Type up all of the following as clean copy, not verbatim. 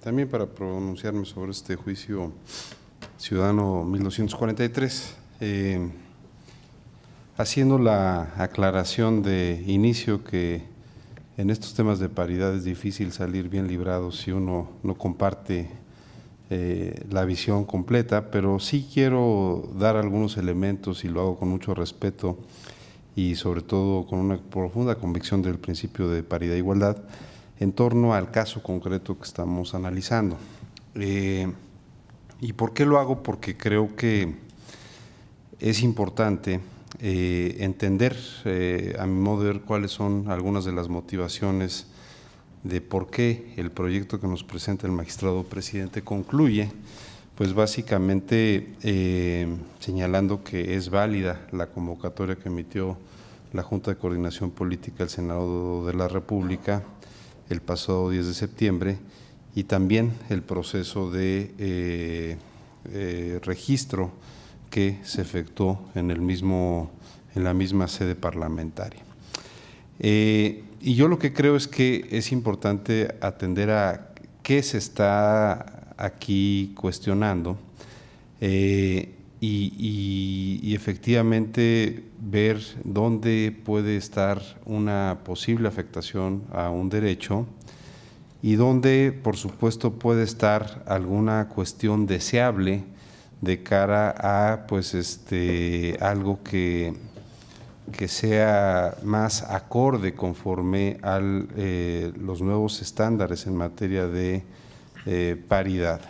también para pronunciarme sobre este juicio ciudadano 1243, haciendo la aclaración de inicio que en estos temas de paridad es difícil salir bien librado si uno no comparte la visión completa, pero sí quiero dar algunos elementos y lo hago con mucho respeto y sobre todo con una profunda convicción del principio de paridad e igualdad en torno al caso concreto que estamos analizando. ¿Y por qué lo hago? Porque creo que es importante entender, a mi modo de ver, cuáles son algunas de las motivaciones de por qué el proyecto que nos presenta el magistrado presidente concluye, pues básicamente señalando que es válida la convocatoria que emitió la Junta de Coordinación Política del Senado de la República el pasado 10 de septiembre y también el proceso de registro que se efectuó en la misma sede parlamentaria. Y yo lo que creo es que es importante atender a qué se está aquí cuestionando y efectivamente ver dónde puede estar una posible afectación a un derecho y dónde, por supuesto, puede estar alguna cuestión deseable de cara a algo que sea más acorde conforme a los nuevos estándares en materia de paridad.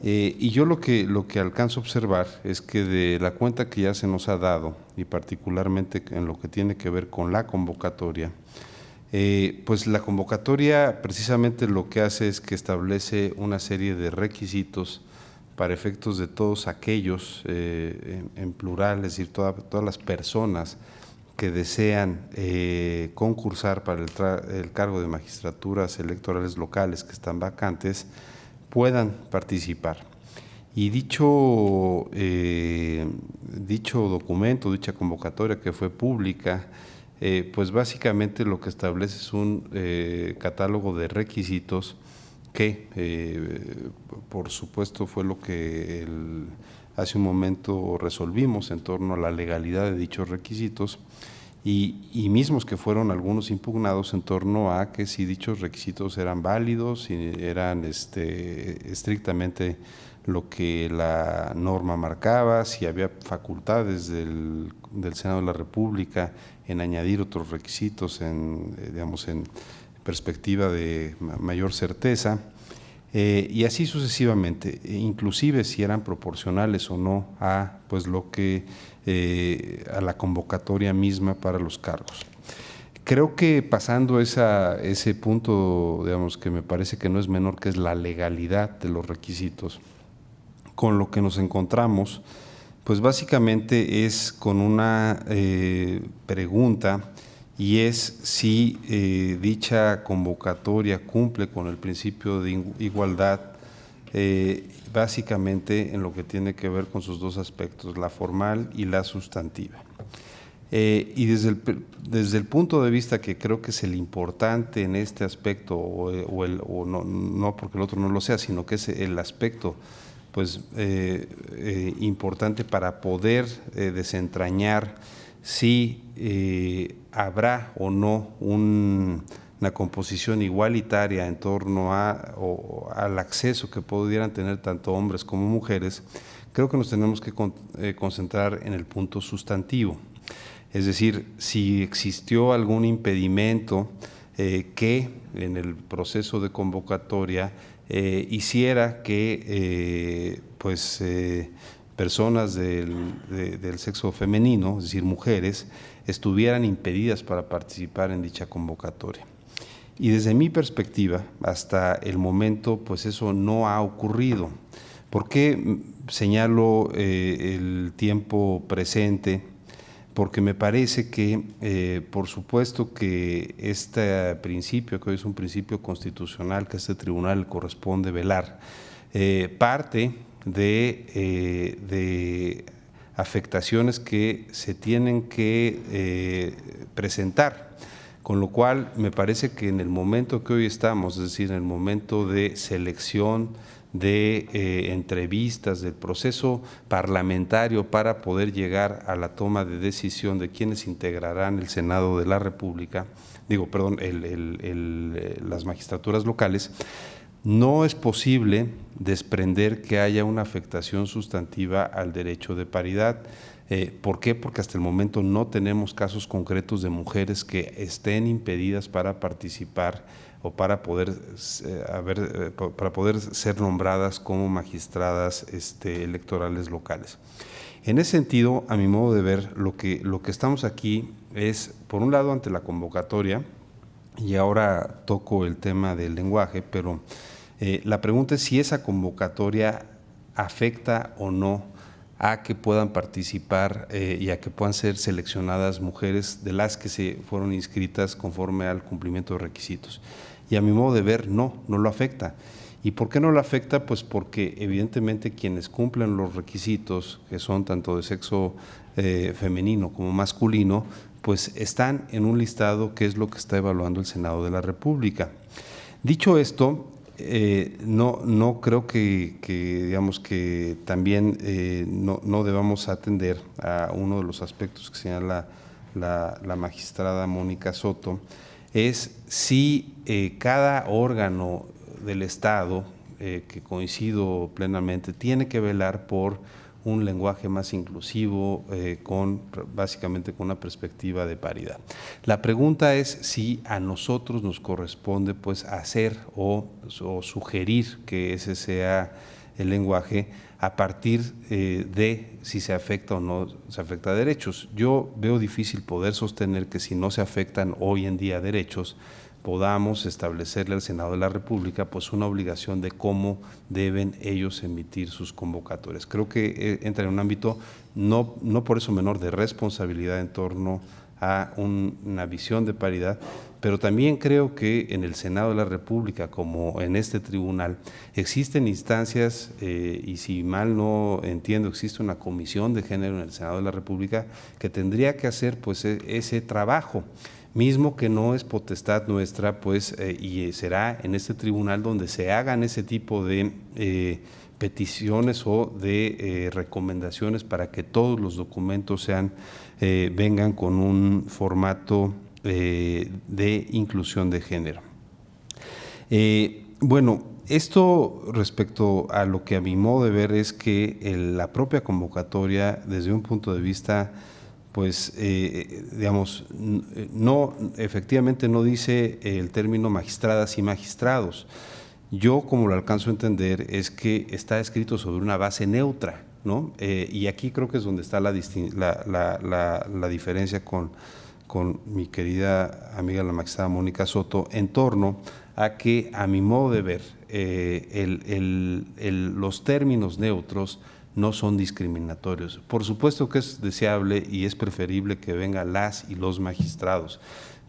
Y yo lo que alcanzo a observar es que de la cuenta que ya se nos ha dado, y particularmente en lo que tiene que ver con la convocatoria, pues la convocatoria precisamente lo que hace es que establece una serie de requisitos para efectos de todos aquellos, en plural, es decir, todas las personas que desean concursar para el cargo de magistraturas electorales locales que están vacantes, puedan participar. Y dicho documento, dicha convocatoria que fue pública, pues básicamente lo que establece es un catálogo de requisitos que por supuesto fue lo que hace un momento resolvimos en torno a la legalidad de dichos requisitos y mismos que fueron algunos impugnados en torno a que si dichos requisitos eran válidos, si eran estrictamente lo que la norma marcaba, si había facultades del Senado de la República en añadir otros requisitos en perspectiva de mayor certeza, y así sucesivamente, inclusive si eran proporcionales o no a pues lo que a la convocatoria misma para los cargos. Creo que pasando ese punto, que me parece que no es menor, que es la legalidad de los requisitos, con lo que nos encontramos, pues básicamente es con una pregunta, y es si dicha convocatoria cumple con el principio de igualdad, básicamente en lo que tiene que ver con sus dos aspectos, la formal y la sustantiva. Y desde el punto de vista que creo que es el importante en este aspecto, o no porque el otro no lo sea, sino que es el aspecto pues importante para poder desentrañar si habrá o no una composición igualitaria en torno al acceso que pudieran tener tanto hombres como mujeres. Creo que nos tenemos que concentrar en el punto sustantivo, es decir, si existió algún impedimento que en el proceso de convocatoria hiciera que personas del sexo femenino, es decir, mujeres, estuvieran impedidas para participar en dicha convocatoria. Y desde mi perspectiva, hasta el momento, pues eso no ha ocurrido. ¿Por qué señalo el tiempo presente? Porque me parece que, por supuesto que este principio, que hoy es un principio constitucional, que a este tribunal le corresponde velar, parte de afectaciones que se tienen que presentar Con lo cual, me parece que en el momento que hoy estamos, es decir, en el momento de selección, de entrevistas, del proceso parlamentario para poder llegar a la toma de decisión de quienes integrarán el Senado de la República, las magistraturas locales, no es posible desprender que haya una afectación sustantiva al derecho de paridad. ¿Por qué? Porque hasta el momento no tenemos casos concretos de mujeres que estén impedidas para participar o para poder ser nombradas como magistradas electorales locales. En ese sentido, a mi modo de ver, lo que estamos aquí es, por un lado, ante la convocatoria, y ahora toco el tema del lenguaje, pero la pregunta es si esa convocatoria afecta o no a que puedan participar y a que puedan ser seleccionadas mujeres de las que se fueron inscritas conforme al cumplimiento de requisitos. Y a mi modo de ver, no lo afecta. ¿Y por qué no lo afecta? Pues porque evidentemente quienes cumplen los requisitos, que son tanto de sexo femenino como masculino, pues están en un listado que es lo que está evaluando el Senado de la República. Dicho esto, no creo que digamos que también no debamos atender a uno de los aspectos que señala la magistrada Mónica Soto, es si cada órgano del Estado, que coincido plenamente, tiene que velar por un lenguaje más inclusivo, básicamente con una perspectiva de paridad. La pregunta es si a nosotros nos corresponde pues hacer o sugerir que ese sea el lenguaje a partir de si se afecta o no se afecta a derechos. Yo veo difícil poder sostener que si no se afectan hoy en día derechos, podamos establecerle al Senado de la República pues una obligación de cómo deben ellos emitir sus convocatorias. Creo que entra en un ámbito no por eso menor de responsabilidad en torno a una visión de paridad, pero también creo que en el Senado de la República, como en este tribunal, existen instancias, y si mal no entiendo, existe una comisión de género en el Senado de la República que tendría que hacer pues ese trabajo, mismo que no es potestad nuestra, pues, y será en este tribunal donde se hagan ese tipo de peticiones o de recomendaciones para que todos los documentos vengan con un formato de inclusión de género. Bueno, esto respecto a lo que a mi modo de ver es que la propia convocatoria, desde un punto de vista pues digamos, efectivamente no dice el término magistradas y magistrados. Yo, como lo alcanzo a entender, es que está escrito sobre una base neutra, ¿no? Y aquí creo que es donde está la diferencia con mi querida amiga la magistrada Mónica Soto, en torno a que, a mi modo de ver, los términos neutros no son discriminatorios. Por supuesto que es deseable y es preferible que vengan las y los magistrados,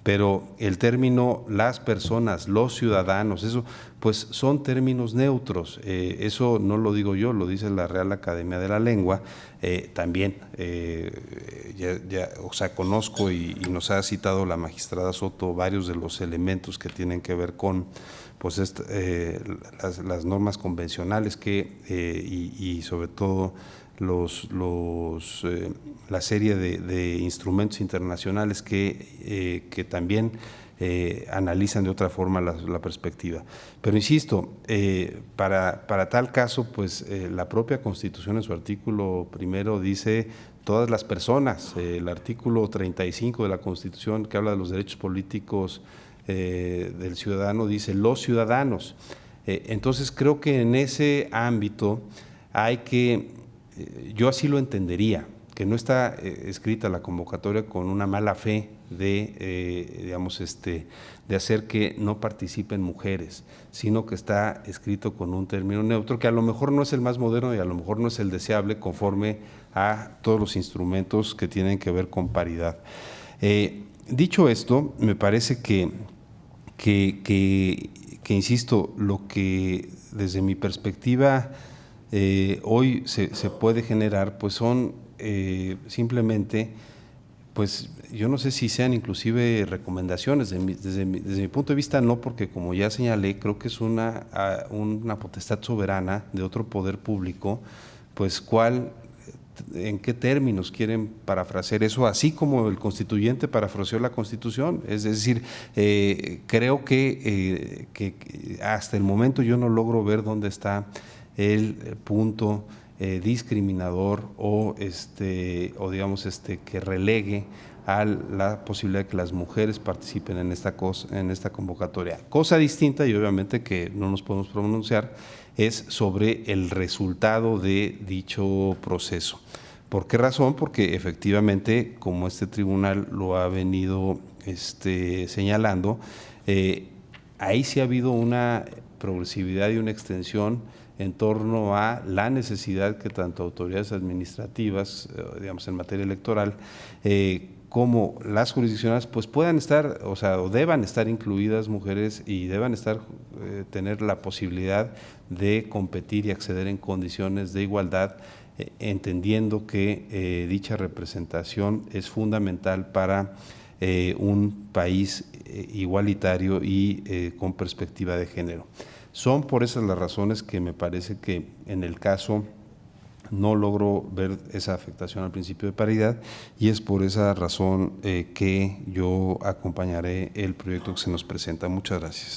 pero el término las personas, los ciudadanos, eso pues son términos neutros. Eso no lo digo yo, lo dice la Real Academia de la Lengua. También, o sea, conozco y nos ha citado la magistrada Soto varios de los elementos que tienen que ver con pues las normas convencionales y sobre todo la serie de instrumentos internacionales que también analizan de otra forma la perspectiva. Pero insisto, para tal caso, pues la propia Constitución en su artículo primero dice todas las personas, el artículo 35 de la Constitución que habla de los derechos políticos del ciudadano dice los ciudadanos. Entonces creo que en ese ámbito yo así lo entendería, que no está escrita la convocatoria con una mala fe de hacer que no participen mujeres, sino que está escrito con un término neutro que a lo mejor no es el más moderno y a lo mejor no es el deseable conforme a todos los instrumentos que tienen que ver con paridad. Dicho esto, me parece que insisto, lo que desde mi perspectiva hoy se puede generar, pues son simplemente pues yo no sé si sean inclusive recomendaciones, desde mi punto de vista no, porque como ya señalé, creo que es una potestad soberana de otro poder público, pues en qué términos quieren parafrasear eso, así como el constituyente parafraseó la Constitución. Es decir, creo que hasta el momento yo no logro ver dónde está el punto discriminador o digamos que relegue a la posibilidad de que las mujeres participen en esta convocatoria. Cosa distinta, y obviamente que no nos podemos pronunciar, es sobre el resultado de dicho proceso. ¿Por qué razón? Porque efectivamente, como este tribunal lo ha venido señalando, ahí sí ha habido una progresividad y una extensión en torno a la necesidad que tanto autoridades administrativas, digamos en materia electoral, como las jurisdiccionales, pues puedan estar, o deban estar incluidas mujeres y deban tener la posibilidad de competir y acceder en condiciones de igualdad, entendiendo que dicha representación es fundamental para un país igualitario y con perspectiva de género. Son por esas las razones que me parece que en el caso no logro ver esa afectación al principio de paridad, y es por esa razón que yo acompañaré el proyecto que se nos presenta. Muchas gracias.